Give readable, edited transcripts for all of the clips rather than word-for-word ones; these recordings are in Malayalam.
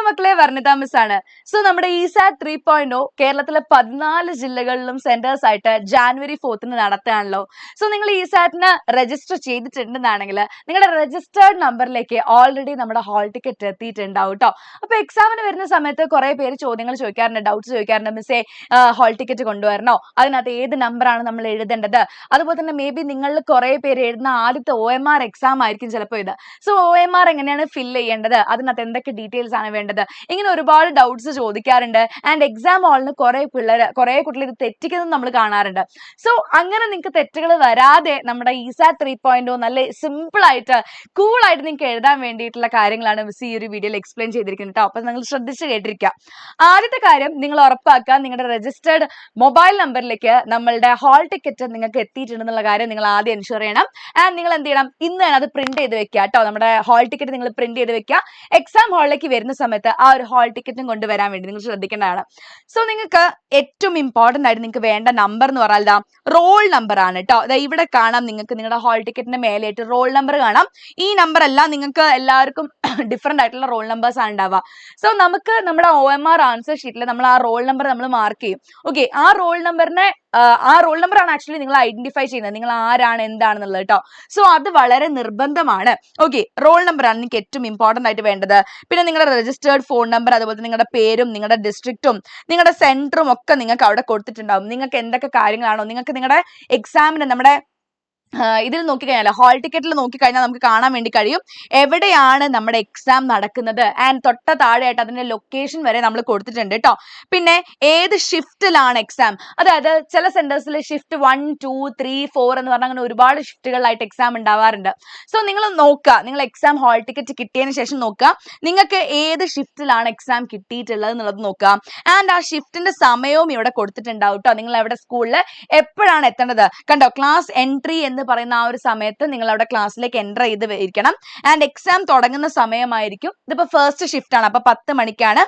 മക്കളെ, വർണിത മിസ് ആണ്. സോ നമ്മുടെ ഇസാറ്റ് 3.0 കേരളത്തിലെ 14 ജില്ലകളിലും സെന്റേഴ്സ് ആയിട്ട് ജാനുവരി 4 നടത്തുകയാണല്ലോ. സോ നിങ്ങൾ ഇസാറ്റിന് രജിസ്റ്റർ ചെയ്തിട്ടുണ്ടെന്നാണെങ്കിൽ നിങ്ങളുടെ രജിസ്റ്റേർഡ് നമ്പറിലേക്ക് ഓൾറെഡി നമ്മുടെ ഹാൾ ടിക്കറ്റ് എത്തിയിട്ടുണ്ടാവും കേട്ടോ. അപ്പൊ എക്സാമിന് വരുന്ന സമയത്ത് കുറെ പേര് ചോദ്യങ്ങൾ ചോദിക്കാറുണ്ട്, ഡൗട്ട്സ് ചോദിക്കാറുണ്ട്. മിസ്സേ, ഹാൾ ടിക്കറ്റ് കൊണ്ടുവരണോ, അതിനകത്ത് ഏത് നമ്പറാണ് നമ്മൾ എഴുതേണ്ടത്? അതുപോലെ തന്നെ മേ ബി നിങ്ങളിൽ കുറെ പേര് എഴുതുന്ന ആദ്യത്തെ OMR എക്സാം ആയിരിക്കും ചിലപ്പോൾ ഇത്. സോ OMR എങ്ങനെയാണ് ഫില്ല് ചെയ്യേണ്ടത്, അതിനകത്ത് എന്തൊക്കെ ഡീറ്റെയിൽസ് ആണ് വേണ്ടത്, ഇങ്ങനെ ഒരുപാട് ഡൗട്ട്സ് ചോദിക്കാറുണ്ട്. ആൻഡ് എക്സാം ഹാളിന് കുറെ കുട്ടികൾ ഇത് തെറ്റിക്കുന്നത് നമ്മൾ കാണാറുണ്ട്. സോ അങ്ങനെ നിങ്ങൾക്ക് തെറ്റുകൾ വരാതെ നമ്മുടെ ഇസാറ്റ് 3.0 നല്ല സിമ്പിൾ ആയിട്ട് കൂൾ ആയിട്ട് നിങ്ങൾക്ക് എഴുതാൻ വേണ്ടിയിട്ടുള്ള കാര്യങ്ങളാണ് മിസ് ഈ ഒരു വീഡിയോയിൽ എക്സ്പ്ലെയിൻ ചെയ്തിരിക്കുന്നത് കേട്ടോ. അപ്പൊ നിങ്ങൾ ശ്രദ്ധിച്ച് കേട്ടിരിക്കുക. ആദ്യത്തെ കാര്യം, നിങ്ങൾ ഉറപ്പാക്കുക നിങ്ങളുടെ രജിസ്റ്റേർഡ് മൊബൈൽ നമ്പറിലേക്ക് നമ്മളുടെ ഹാൾ ടിക്കറ്റ് നിങ്ങൾക്ക് എത്തിയിട്ടുണ്ടെന്നുള്ള കാര്യം നിങ്ങൾ ആദ്യം എൻഷുർ ചെയ്യണം. ആൻഡ് നിങ്ങൾ എന്ത് ചെയ്യണം, ഇന്ന് തന്നെ അത് പ്രിന്റ് ചെയ്ത് വെക്കുക കേട്ടോ. നമ്മുടെ ഹാൾ ടിക്കറ്റ് നിങ്ങൾ പ്രിന്റ് ചെയ്ത് വെക്കുക. എക്സാം ഹാളിലേക്ക് വരുന്ന സമയത്ത് ആ ഒരു ഹാൾ ടിക്കറ്റും കൊണ്ടുവരാൻ വേണ്ടി നിങ്ങൾ ശ്രദ്ധിക്കേണ്ടതാണ്. സോ നിങ്ങൾക്ക് ഏറ്റവും ഇമ്പോർട്ടന്റ് ആയിട്ട് നിങ്ങൾക്ക് വേണ്ട നമ്പർ എന്ന് പറഞ്ഞാൽ റോൾ നമ്പർ ആണ് കേട്ടോ. ഇവിടെ കാണാം, നിങ്ങൾക്ക് നിങ്ങളുടെ ഹാൾ ടിക്കറ്റിന്റെ മേലെയായിട്ട് റോൾ നമ്പർ കാണാം. ഈ നമ്പർ അല്ല, നിങ്ങൾക്ക് എല്ലാവർക്കും ഡിഫറെന്റ് ആയിട്ടുള്ള റോൾ നമ്പേഴ്സ് ആണ് ഉണ്ടാവുക. സോ നമുക്ക് നമ്മുടെ OMR ആൻസർ ഷീറ്റിൽ നമ്മൾ ആ റോൾ നമ്പർ നമ്മൾ മാർക്ക് ചെയ്യും. ഓക്കെ, ആ റോൾ നമ്പർ ആണ് ആക്ച്വലി നിങ്ങൾ ഐഡന്റിഫൈ ചെയ്യുന്നത്, നിങ്ങൾ ആരാണ് എന്താണെന്നുള്ളത് കേട്ടോ. സോ അത് വളരെ നിർബന്ധമാണ്. ഓക്കെ, റോൾ നമ്പർ ആണ് നിങ്ങൾക്ക് ഏറ്റവും ഇമ്പോർട്ടന്റ് ആയിട്ട് വേണ്ടത്. പിന്നെ നിങ്ങളുടെ രജിസ്റ്റേർഡ് ഫോൺ നമ്പർ, അതുപോലെ നിങ്ങളുടെ പേരും നിങ്ങളുടെ ഡിസ്ട്രിക്റ്റും നിങ്ങളുടെ സെന്ററും ഒക്കെ നിങ്ങൾക്ക് അവിടെ കൊടുത്തിട്ടുണ്ടാവും. നിങ്ങൾക്ക് എന്തൊക്കെ കാര്യങ്ങളാണോ നിങ്ങൾക്ക് നിങ്ങളുടെ എക്സാമിന് നമ്മുടെ ഇതിൽ നോക്കിക്കഴിഞ്ഞാൽ ഹാൾ ടിക്കറ്റിൽ നോക്കിക്കഴിഞ്ഞാൽ നമുക്ക് കാണാൻ വേണ്ടി കഴിയും എവിടെയാണ് നമ്മുടെ എക്സാം നടക്കുന്നത്. ആൻഡ് തൊട്ട താഴെയായിട്ട് അതിന്റെ ലൊക്കേഷൻ വരെ നമ്മൾ കൊടുത്തിട്ടുണ്ട് കേട്ടോ. പിന്നെ ഏത് ഷിഫ്റ്റിലാണ് എക്സാം, അതായത് ചില സെന്റേഴ്സിൽ ഷിഫ്റ്റ് 1, 2, 3, 4 എന്ന് പറഞ്ഞാൽ അങ്ങനെ ഒരുപാട് ഷിഫ്റ്റുകളായിട്ട് എക്സാം ഉണ്ടാവാറുണ്ട്. സോ നിങ്ങൾ നോക്കുക, നിങ്ങൾ എക്സാം ഹാൾ ടിക്കറ്റ് കിട്ടിയതിന് ശേഷം നോക്കുക നിങ്ങൾക്ക് ഏത് ഷിഫ്റ്റിലാണ് എക്സാം കിട്ടിയിട്ടുള്ളത് എന്നുള്ളത് നോക്കുക. ആൻഡ് ആ ഷിഫ്റ്റിന്റെ സമയവും ഇവിടെ കൊടുത്തിട്ടുണ്ടാവും കേട്ടോ. നിങ്ങൾ അവിടെ സ്കൂളിൽ എപ്പോഴാണ് എത്തേണ്ടത് കണ്ടോ, ക്ലാസ് എൻട്രി എന്ന് പറയുന്ന ആ ഒരു സമയത്ത് നിങ്ങൾ അവിടെ ക്ലാസ്സിലേക്ക് എൻ്റർ ചെയ്ത് ഇരിക്കണം. ആൻഡ് എക്സാം തുടങ്ങുന്ന സമയമായിരിക്കും, ഇതിപ്പോ ഫസ്റ്റ് ഷിഫ്റ്റ് ആണ്, അപ്പൊ 10 മണിക്കാണ്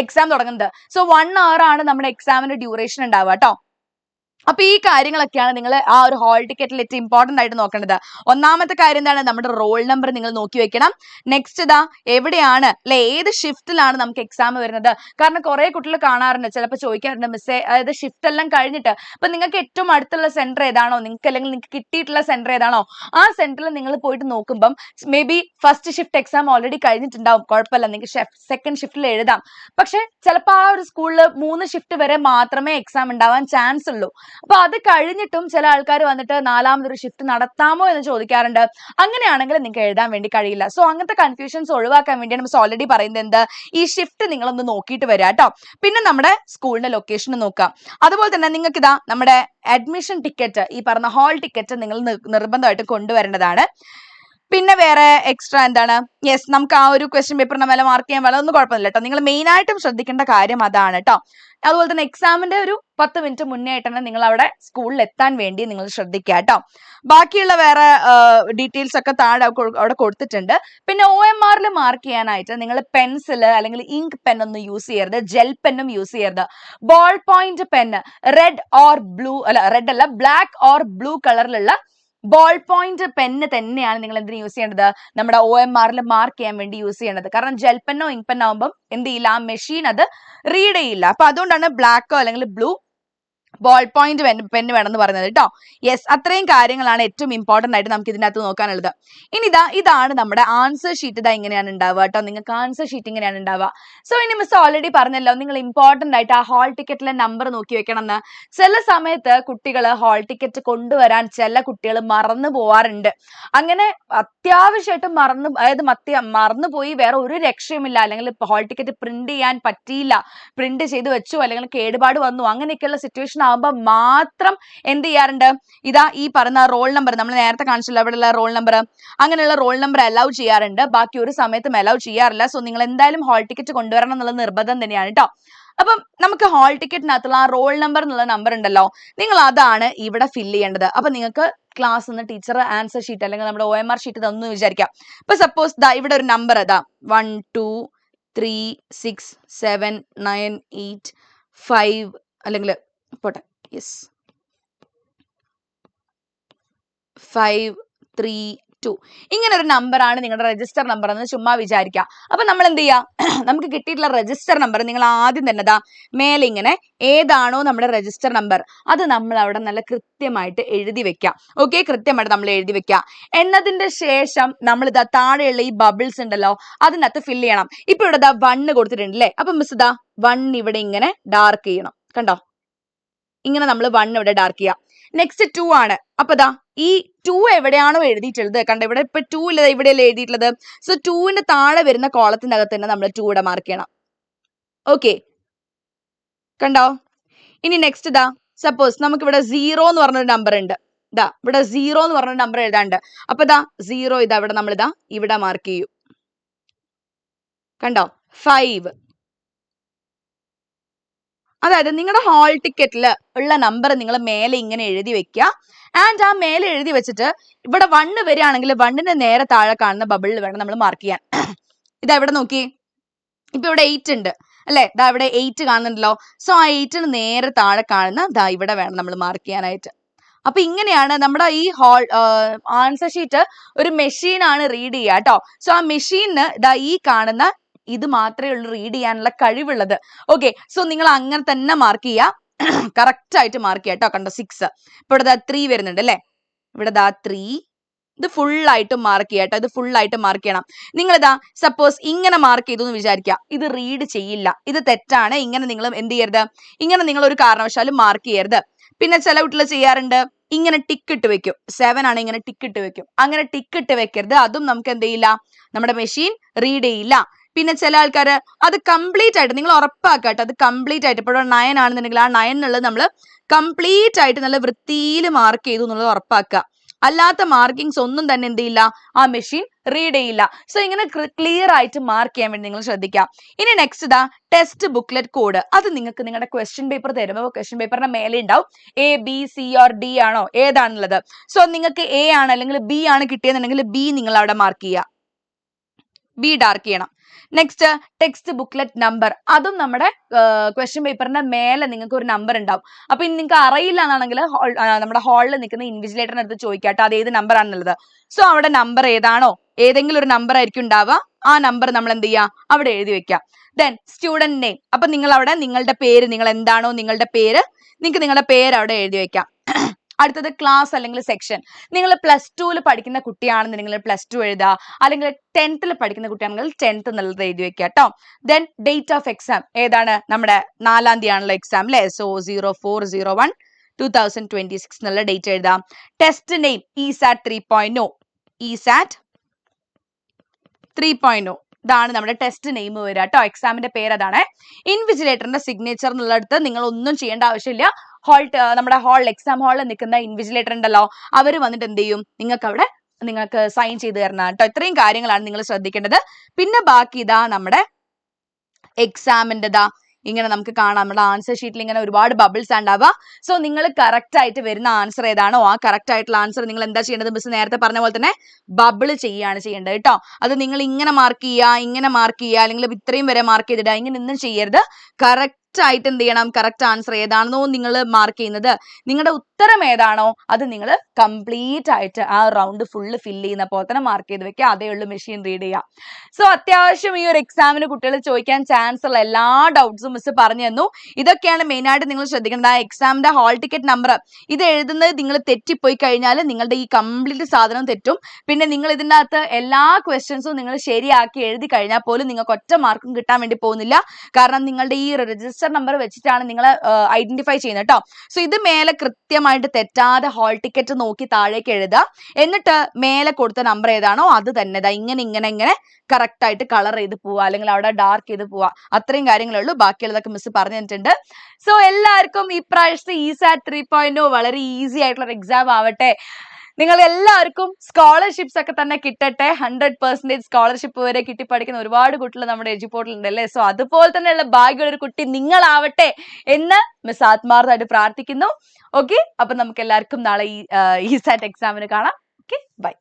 എക്സാം തുടങ്ങുന്നത്. സോ 1 hour ആണ് നമ്മുടെ എക്സാമിന്റെ ഡ്യൂറേഷൻ ഉണ്ടാവുക കേട്ടോ. അപ്പൊ ഈ കാര്യങ്ങളൊക്കെയാണ് നിങ്ങൾ ആ ഒരു ഹാൾ ടിക്കറ്റിൽ ഏറ്റവും ഇമ്പോർട്ടന്റ് ആയിട്ട് നോക്കേണ്ടത്. ഒന്നാമത്തെ കാര്യം എന്താണ്, നമ്മുടെ റോൾ നമ്പർ നിങ്ങൾ നോക്കി വെക്കണം. നെക്സ്റ്റ് ഇതാ എവിടെയാണ് അല്ലെ, ഏത് ഷിഫ്റ്റിലാണ് നമുക്ക് എക്സാം വരുന്നത്. കാരണം കുറെ കുട്ടികൾ കാണാറുണ്ട്, ചിലപ്പോൾ ചോദിക്കാറുണ്ട് മിസ്സേ, അതായത് ഷിഫ്റ്റ് എല്ലാം കഴിഞ്ഞിട്ട് അപ്പൊ നിങ്ങൾക്ക് ഏറ്റവും അടുത്തുള്ള സെന്റർ ഏതാണോ, നിങ്ങൾക്ക് അല്ലെങ്കിൽ നിങ്ങൾക്ക് കിട്ടിയിട്ടുള്ള സെന്റർ ഏതാണോ ആ സെന്ററിൽ നിങ്ങൾ പോയിട്ട് നോക്കുമ്പം may be first shift exam already കഴിഞ്ഞിട്ടുണ്ടാവും, കുഴപ്പമില്ല, നിങ്ങൾക്ക് സെക്കൻഡ് ഷിഫ്റ്റിൽ എഴുതാം. പക്ഷെ ചിലപ്പോൾ ആ ഒരു സ്കൂളിൽ 3 ഷിഫ്റ്റ് വരെ മാത്രമേ എക്സാം ഉണ്ടാവാൻ ചാൻസ് ഉള്ളൂ. അപ്പൊ അത് കഴിഞ്ഞിട്ടും ചില ആൾക്കാർ വന്നിട്ട് 4ാമതൊരു ഷിഫ്റ്റ് നടത്താമോ എന്ന് ചോദിക്കാറുണ്ട്. അങ്ങനെയാണെങ്കിൽ നിങ്ങൾക്ക് എഴുതാൻ വേണ്ടി കഴിയില്ല. സോ അങ്ങനത്തെ കൺഫ്യൂഷൻസ് ഒഴിവാക്കാൻ വേണ്ടിയാണ് നമ്മൾ ഓൾറെഡി പറയുന്നത് എന്ത്, ഈ ഷിഫ്റ്റ് നിങ്ങളൊന്ന് നോക്കിയിട്ട് വരിക കേട്ടോ. പിന്നെ നമ്മുടെ സ്കൂളിന്റെ ലൊക്കേഷൻ നോക്കാം. അതുപോലെ തന്നെ നിങ്ങൾക്ക് ഇതാ നമ്മുടെ അഡ്മിഷൻ ടിക്കറ്റ്, ഈ പറഞ്ഞ ഹാൾ ടിക്കറ്റ് നിങ്ങൾ നിർബന്ധമായിട്ട് കൊണ്ടുവരേണ്ടതാണ്. പിന്നെ വേറെ എക്സ്ട്രാ എന്താണ്, യെസ്, നമുക്ക് ആ ഒരു ക്വസ്റ്റ്യൻ പേപ്പറിന്റെ മേലെ മാർക്ക് ചെയ്യാൻ വളരെയൊന്നും കുഴപ്പമില്ല കേട്ടോ. നിങ്ങൾ മെയിൻ ആയിട്ടും ശ്രദ്ധിക്കേണ്ട കാര്യം അതാണ് കേട്ടോ. അതുപോലെ തന്നെ എക്സാമിന്റെ ഒരു 10 മിനിറ്റ് മുന്നേ ആയിട്ട് തന്നെ നിങ്ങൾ അവിടെ സ്കൂളിൽ എത്താൻ വേണ്ടി നിങ്ങൾ ശ്രദ്ധിക്കുക കേട്ടോ. ബാക്കിയുള്ള വേറെ ഡീറ്റെയിൽസ് ഒക്കെ താഴെ അവിടെ കൊടുത്തിട്ടുണ്ട്. പിന്നെ OMRൽ മാർക്ക് ചെയ്യാനായിട്ട് നിങ്ങൾ പെൻസിൽ അല്ലെങ്കിൽ ഇങ്ക് പെൻ ഒന്നും യൂസ് ചെയ്യരുത്, ജെൽ പെന്നും യൂസ് ചെയ്യരുത്. ബോൾ പോയിന്റ് പെൻ, റെഡ് അല്ല ബ്ലാക്ക് ഓർ ബ്ലൂ കളറിലുള്ള ബോൾ പോയിന്റ് പെന്ന് തന്നെയാണ് നിങ്ങൾ എന്തിനു യൂസ് ചെയ്യേണ്ടത്, നമ്മുടെ OMRൽ മാർക്ക് ചെയ്യാൻ വേണ്ടി യൂസ് ചെയ്യേണ്ടത്. കാരണം ജെൽ പെന്നോ ഇങ്ക് പെന്നോ ആകുമ്പോൾ എന്ത് ചെയ്യില്ല, ആ മെഷീൻ അത് റീഡ് ചെയ്യില്ല. അപ്പൊ അതുകൊണ്ടാണ് ബ്ലാക്കോ അല്ലെങ്കിൽ ബ്ലൂ ബോൾ പോയിന്റ് പെന്ന് വേണമെന്ന് പറയുന്നത് കേട്ടോ. യെസ്, അത്രയും കാര്യങ്ങളാണ് ഏറ്റവും ഇമ്പോർട്ടന്റ് ആയിട്ട് നമുക്ക് ഇതിനകത്ത് നോക്കാനുള്ളത്. ഇനി ഇതാണ് നമ്മുടെ ആൻസർ ഷീറ്റ്. ഇങ്ങനെയാണ് ഉണ്ടാവുക കേട്ടോ. നിങ്ങൾക്ക് ആൻസർ ഷീറ്റ് ഇങ്ങനെയാണ് ഉണ്ടാവുക. സോ ഇനി മിസ് ഓൾറെഡി പറഞ്ഞല്ലോ, നിങ്ങൾ ഇമ്പോർട്ടന്റ് ആയിട്ട് ആ ഹാൾ ടിക്കറ്റിലെ നമ്പർ നോക്കി വെക്കണം എന്ന്. ചില സമയത്ത് കുട്ടികൾ ഹാൾ ടിക്കറ്റ് കൊണ്ടുവരാൻ ചില കുട്ടികൾ മറന്നു പോവാറുണ്ട്. അങ്ങനെ അത്യാവശ്യമായിട്ട് മറന്നുപോയി വേറെ ഒരു രക്ഷയുമില്ല, അല്ലെങ്കിൽ ഹാൾ ടിക്കറ്റ് പ്രിന്റ് ചെയ്യാൻ പറ്റിയില്ല, പ്രിന്റ് ചെയ്ത് വെച്ചു, അല്ലെങ്കിൽ കേടുപാട് വന്നു, അങ്ങനെയൊക്കെയുള്ള സിറ്റുവേഷൻ ആകുമ്പോൾ മാത്രം എന്ത് ചെയ്യാറുണ്ട്, ഈ പറഞ്ഞ റോൾ നമ്പർ നമ്മൾ നേരത്തെ കാണിച്ചല്ലോ, അവിടെയുള്ള റോൾ നമ്പർ, അങ്ങനെയുള്ള റോൾ നമ്പർ അലൗ ചെയ്യാറുണ്ട്. ബാക്കി ഒരു സമയത്തും അലൗ ചെയ്യാറില്ല. സോ നിങ്ങൾ എന്തായാലും ഹാൾ ടിക്കറ്റ് കൊണ്ടുവരണം എന്നുള്ള നിർബന്ധം തന്നെയാണ് കേട്ടോ. അപ്പം നമുക്ക് ഹാൾ ടിക്കറ്റിനകത്തുള്ള ആ റോൾ നമ്പർ എന്നുള്ള നമ്പർ ഉണ്ടല്ലോ, നിങ്ങൾ അതാണ് ഇവിടെ ഫില്ല് ചെയ്യേണ്ടത്. അപ്പൊ നിങ്ങൾക്ക് ക്ലാസ് നിന്ന് ടീച്ചർ ആൻസർ ഷീറ്റ് അല്ലെങ്കിൽ നമ്മുടെ OMR ഷീറ്റ് തന്നു വിചാരിക്കാം. ഇപ്പൊ സപ്പോസ് ഇവിടെ ഒരു നമ്പർ 1 2 3 6 7 9 8 5 അല്ലെങ്കിൽ പോട്ടെ, യെസ് 5 3 2. ഇങ്ങനെ ഒരു നമ്പറാണ് നിങ്ങളുടെ രജിസ്റ്റർ നമ്പർ എന്ന് ചുമ്മാ വിചാരിക്കുക. അപ്പൊ നമ്മൾ എന്ത് ചെയ്യുക, നമുക്ക് കിട്ടിയിട്ടുള്ള രജിസ്റ്റർ നമ്പർ നിങ്ങൾ ആദ്യം തന്നെ ദാ മേലെ ഇങ്ങനെ ഏതാണോ നമ്മുടെ രജിസ്റ്റർ നമ്പർ അത് നമ്മൾ അവിടെ നല്ല കൃത്യമായിട്ട് എഴുതി വെക്കാം. ഓക്കെ, കൃത്യമായിട്ട് നമ്മൾ എഴുതി വെക്കാം. എന്നതിന്റെ ശേഷം നമ്മൾ ഇതാ താഴെയുള്ള ഈ ബബിൾസ് ഉണ്ടല്ലോ അതിനകത്ത് ഫില്ല് ചെയ്യണം. ഇപ്പൊ ഇവിടെ ദാ 1 കൊടുത്തിട്ടുണ്ട് അല്ലേ, അപ്പൊ മിസ് ഇതാ 1 ഇവിടെ ഇങ്ങനെ ഡാർക്ക് ചെയ്യണം. കണ്ടോ, ഇങ്ങനെ നമ്മൾ 1 ഇവിടെ ഡാർക്ക് ചെയ്യാം. നെക്സ്റ്റ് 2 ആണ്. അപ്പൊ ദാ ഈ 2 എവിടെയാണോ എഴുതിയിട്ടുള്ളത്, കണ്ടോ ഇവിടെ ഇപ്പൊ 2 ഇല്ല, ഇവിടെയല്ലേ എഴുതിയിട്ടുള്ളത്. സോ 2ന്റെ താഴെ വരുന്ന കോളത്തിന്റെ അകത്ത് തന്നെ നമ്മൾ 2 ഇവിടെ മാർക്ക് ചെയ്യണം. ഓക്കെ, കണ്ടോ. ഇനി നെക്സ്റ്റ് ഇതാ സപ്പോസ് നമുക്ക് ഇവിടെ 0 എന്ന് പറഞ്ഞൊരു നമ്പർ ഉണ്ട്. ഇതാ ഇവിടെ 0 എന്ന് പറഞ്ഞൊരു നമ്പർ എഴുതാണ്ട്. അപ്പൊ ഇതാ 0 ഇതാ ഇവിടെ നമ്മൾ ഇതാ ഇവിടെ മാർക്ക് ചെയ്യും. കണ്ടോ, 5. അതായത് നിങ്ങളുടെ ഹാൾ ടിക്കറ്റിൽ ഉള്ള നമ്പർ നിങ്ങൾ മേലെ ഇങ്ങനെ എഴുതി വെക്കുക. ആൻഡ് ആ മേലെ എഴുതി വെച്ചിട്ട് ഇവിടെ 1 വരികയാണെങ്കിൽ 1ന്റെ നേരെ താഴെ കാണുന്ന ബബിളിൽ വേണം നമ്മൾ മാർക്ക് ചെയ്യാൻ. ഇതാ ഇവിടെ നോക്കി, ഇപ്പൊ ഇവിടെ 8 ഉണ്ട് അല്ലെ, ഇതാ ഇവിടെ 8 കാണുന്നുണ്ടല്ലോ. സോ ആ 8ന് നേരെ താഴെ കാണുന്ന ദാ ഇവിടെ വേണം നമ്മൾ മാർക്ക് ചെയ്യാനായിട്ട്. അപ്പൊ ഇങ്ങനെയാണ് നമ്മുടെ ഈ ആൻസർ ഷീറ്റ് ഒരു മെഷീൻ ആണ് റീഡ് ചെയ്യുക കേട്ടോ. സോ ആ മെഷീനിന് ഇതാ ഈ കാണുന്ന ഇത് മാത്രമേ ഉള്ളൂ റീഡ് ചെയ്യാനുള്ള കഴിവുള്ളത്. ഓക്കെ, സോ നിങ്ങൾ അങ്ങനെ തന്നെ മാർക്ക് ചെയ്യുക, കറക്റ്റ് ആയിട്ട് മാർക്ക് ചെയ്യുക കേട്ടോ. കണ്ടോ 6, ഇപ്പൊ ഇവിടെ 3 വരുന്നുണ്ട് അല്ലെ, ഇവിടെ 3, ഇത് ഫുൾ ആയിട്ട് മാർക്ക് ചെയ്യുക കേട്ടോ. ഇത് ഫുൾ ആയിട്ട് മാർക്ക് ചെയ്യണം. നിങ്ങൾ ഇതാ സപ്പോസ് ഇങ്ങനെ മാർക്ക് ചെയ്തു എന്ന് വിചാരിക്കുക, ഇത് റീഡ് ചെയ്യില്ല, ഇത് തെറ്റാണ്. ഇങ്ങനെ നിങ്ങൾ എന്ത് ചെയ്യരുത്, ഇങ്ങനെ നിങ്ങൾ ഒരു കാരണവശാലും മാർക്ക് ചെയ്യരുത്. പിന്നെ ചില വീട്ടിൽ ചെയ്യാറുണ്ട്, ഇങ്ങനെ ടിക്ക് ഇട്ട് വെക്കും. 7 ആണ്, ഇങ്ങനെ ടിക്ക് ഇട്ട് വെക്കും. അങ്ങനെ ടിക്ക് ഇട്ട് വെക്കരുത്, അതും നമുക്ക് എന്ത് ചെയ്യില്ല, നമ്മുടെ മെഷീൻ റീഡ് ചെയ്യില്ല. പിന്നെ ചില ആൾക്കാര് അത് കംപ്ലീറ്റ് ആയിട്ട് നിങ്ങൾ ഉറപ്പാക്കുക കേട്ടോ, അത് കംപ്ലീറ്റ് ആയിട്ട് ഇപ്പോൾ 9 ആണെന്നുണ്ടെങ്കിൽ ആ 9 എന്നുള്ളത് നമ്മൾ കംപ്ലീറ്റ് ആയിട്ട് നല്ല വൃത്തിയിൽ മാർക്ക് ചെയ്തു എന്നുള്ളത് ഉറപ്പാക്കുക. അല്ലാത്ത മാർക്കിങ്സ് ഒന്നും തന്നെ എന്ത് ചെയ്യില്ല, ആ മെഷീൻ റീഡ് ചെയ്യില്ല. സോ ഇങ്ങനെ ക്ലിയർ ആയിട്ട് മാർക്ക് ചെയ്യാൻ വേണ്ടി നിങ്ങൾ ശ്രദ്ധിക്കാം. ഇനി നെക്സ്റ്റ് ഇതാ ടെക്സ്റ്റ് ബുക്ക്ലെറ്റ് കോഡ്. അത് നിങ്ങൾക്ക് നിങ്ങളുടെ ക്വസ്റ്റ്യൻ പേപ്പർ തരുമ്പോൾ ക്വസ്റ്റ്യൻ പേപ്പറിന്റെ മേലെ ഉണ്ടാവും A, B, C or D ആണോ ഏതാണുള്ളത്. സോ നിങ്ങൾക്ക് A ആണ് അല്ലെങ്കിൽ B ആണ് കിട്ടിയെന്നുണ്ടെങ്കിൽ B നിങ്ങൾ അവിടെ മാർക്ക് ചെയ്യുക, B ഡാർക്ക് ചെയ്യണം. നെക്സ്റ്റ് ടെക്സ്റ്റ് ബുക്ക്ലെറ്റ് നമ്പർ, അതും നമ്മുടെ ക്വസ്റ്റ്യൻ പേപ്പറിന്റെ മേലെ നിങ്ങൾക്ക് ഒരു നമ്പർ ഉണ്ടാവും. അപ്പൊ ഇനി നിങ്ങൾക്ക് അറിയില്ല എന്നാണെങ്കിൽ നമ്മുടെ ഹാളിൽ നിൽക്കുന്ന ഇൻവിജിലേറ്ററിന്റെ അടുത്ത് ചോദിക്കാട്ടോ അത് ഏത് നമ്പർ ആണെന്നുള്ളത്. സോ അവിടെ നമ്പർ ഏതാണോ ഏതെങ്കിലും ഒരു നമ്പർ ആയിരിക്കും ഉണ്ടാവുക, ആ നമ്പർ നമ്മൾ എന്ത് ചെയ്യുക അവിടെ എഴുതി വെക്കുക. ദെൻ സ്റ്റുഡന്റ് നെയിം, അപ്പൊ നിങ്ങൾ അവിടെ നിങ്ങളുടെ പേര്, നിങ്ങൾ എന്താണോ നിങ്ങളുടെ പേര്, നിങ്ങൾക്ക് നിങ്ങളുടെ പേര് അവിടെ എഴുതി വെക്കാം. അടുത്തത് ക്ലാസ് അല്ലെങ്കിൽ സെക്ഷൻ. നിങ്ങൾ +2 പഠിക്കുന്ന കുട്ടിയാണെന്നുണ്ടെങ്കിൽ +2 എഴുതുക, അല്ലെങ്കിൽ 10th പഠിക്കുന്ന കുട്ടിയാണെങ്കിൽ 10th എന്നുള്ളത് എഴുതി വെക്കുക കേട്ടോ. ദെൻ ഡേറ്റ് ഓഫ് എക്സാം ഏതാണ്, നമ്മുടെ 4-ാം തീയതി ആണല്ലോ എക്സാം അല്ലെ. സോ 04/01/2026 എന്നുള്ള ഡേറ്റ് എഴുതാം. ടെസ്റ്റ് നെയിം ESAT 3.0, ESAT 3.0 ഇതാണ് നമ്മുടെ ടെസ്റ്റ് നെയിം വരിക കേട്ടോ. എക്സാമിന്റെ പേര് അതാണ്. ഇൻവിജിലേറ്ററിന്റെ സിഗ്നേച്ചർ എന്നുള്ളടത്ത് നിങ്ങൾ ഒന്നും ചെയ്യേണ്ട ആവശ്യമില്ല. നമ്മുടെ എക്സാം ഹാളിൽ നിൽക്കുന്ന ഇൻവിജിലേറ്റർ ഉണ്ടല്ലോ, അവർ വന്നിട്ട് എന്ത് ചെയ്യും, നിങ്ങൾക്ക് സൈൻ ചെയ്ത് തരണം കേട്ടോ. ഇത്രയും കാര്യങ്ങളാണ് നിങ്ങൾ ശ്രദ്ധിക്കേണ്ടത്. പിന്നെ ബാക്കി ഇതാ നമ്മുടെ എക്സാമിന്റെ ഇങ്ങനെ നമുക്ക് കാണാം, നമ്മുടെ ആൻസർ ഷീറ്റിൽ ഇങ്ങനെ ഒരുപാട് ബബിൾസ് ഉണ്ടാവുക. സോ നിങ്ങൾ കറക്റ്റ് ആയിട്ട് വരുന്ന ആൻസർ ഏതാണോ ആ കറക്റ്റ് ആയിട്ടുള്ള ആൻസർ നിങ്ങൾ എന്താ ചെയ്യേണ്ടത്, മിസ് നേരത്തെ പറഞ്ഞ പോലെ തന്നെ ബബിൾ ചെയ്യാണ് ചെയ്യേണ്ടത് കേട്ടോ. അത് നിങ്ങൾ ഇങ്ങനെ മാർക്ക് ചെയ്യുക അല്ലെങ്കിൽ ഇത്രയും വരെ മാർക്ക് ചെയ്തിടുക, ഇങ്ങനെ ഒന്നും ചെയ്യരുത്. കറക്റ്റ് ആയിട്ട് എന്ത് ചെയ്യണം, കറക്റ്റ് ആൻസർ ഏതാണെന്നോ നിങ്ങൾ മാർക്ക് ചെയ്യുന്നത്, നിങ്ങളുടെ ഉത്തരം ഏതാണോ അത് നിങ്ങൾ കംപ്ലീറ്റ് ആയിട്ട് ആ റൗണ്ട് ഫുള്ള് ഫില്ല് ചെയ്യുന്ന പോലെ തന്നെ മാർക്ക് ചെയ്ത് വെക്കുക. അതേ ഉള്ളൂ മെഷീൻ റീഡ് ചെയ്യുക. സോ അത്യാവശ്യം ഈ ഒരു എക്സാമിന് കുട്ടികൾ ചോദിക്കാൻ ചാൻസ് ഉള്ള എല്ലാ ഡൗട്ട്സും മിസ് പറഞ്ഞു തന്നു. ഇതൊക്കെയാണ് മെയിൻ ആയിട്ട് നിങ്ങൾ ശ്രദ്ധിക്കേണ്ടത്. ആ എക്സാമിന്റെ ഹാൾ ടിക്കറ്റ് നമ്പർ ഇത് എഴുതുന്നത് നിങ്ങൾ തെറ്റിപ്പോയി കഴിഞ്ഞാൽ നിങ്ങളുടെ ഈ കംപ്ലീറ്റ് സാധനം തെറ്റും. പിന്നെ നിങ്ങൾ ഇതിൻ്റെ അകത്ത് എല്ലാ ക്വസ്റ്റ്യൻസും നിങ്ങൾ ശരിയാക്കി എഴുതി കഴിഞ്ഞാൽ പോലും നിങ്ങൾക്ക് ഒറ്റ മാർക്കും കിട്ടാൻ വേണ്ടി പോകുന്നില്ല. കാരണം നിങ്ങളുടെ ഈ രജിസ്റ്റർ നമ്പർ വെച്ചിട്ടാണ് നിങ്ങൾ ഐഡന്റിഫൈ ചെയ്യുന്നത് കേട്ടോ. സോ ഇത് മേലെ കൃത്യമായിട്ട് തെറ്റാതെ ഹാൾ ടിക്കറ്റ് നോക്കി താഴേക്ക് എഴുതുക. എന്നിട്ട് മേലെ കൊടുത്ത നമ്പർ ഏതാണോ അത് തന്നെ ഇങ്ങനെ കറക്റ്റ് ആയിട്ട് കളർ ചെയ്ത് പോവുക, അല്ലെങ്കിൽ അവിടെ ഡാർക്ക് ചെയ്ത് പോവുക. അത്രയും കാര്യങ്ങളേ ഉള്ളൂ. ബാക്കിയുള്ളതൊക്കെ മിസ് പറഞ്ഞു തന്നിട്ടുണ്ട്. സോ എല്ലാവർക്കും ഈ പ്രാവശ്യത്തെ ESAT 3.0 വളരെ ഈസി ആയിട്ടുള്ള ഒരു എക്സാം ആവട്ടെ. നിങ്ങൾ എല്ലാവർക്കും സ്കോളർഷിപ്സ് ഒക്കെ തന്നെ കിട്ടട്ടെ. 100% സ്കോളർഷിപ്പ് വരെ കിട്ടി പഠിക്കുന്ന ഒരുപാട് കുട്ടികൾ നമ്മുടെ എഡ്യൂപോർട്ടിൽ ഉണ്ട് അല്ലേ. സോ അതുപോലെ തന്നെയുള്ള ഭാഗ്യമുള്ള ഒരു കുട്ടി നിങ്ങളാവട്ടെ എന്ന് മിസ് ആത്മാർത്ഥമായിട്ട് പ്രാർത്ഥിക്കുന്നു. ഓക്കെ, അപ്പൊ നമുക്ക് എല്ലാവർക്കും നാളെ ESAT എക്സാമിന് കാണാം. Okay, by.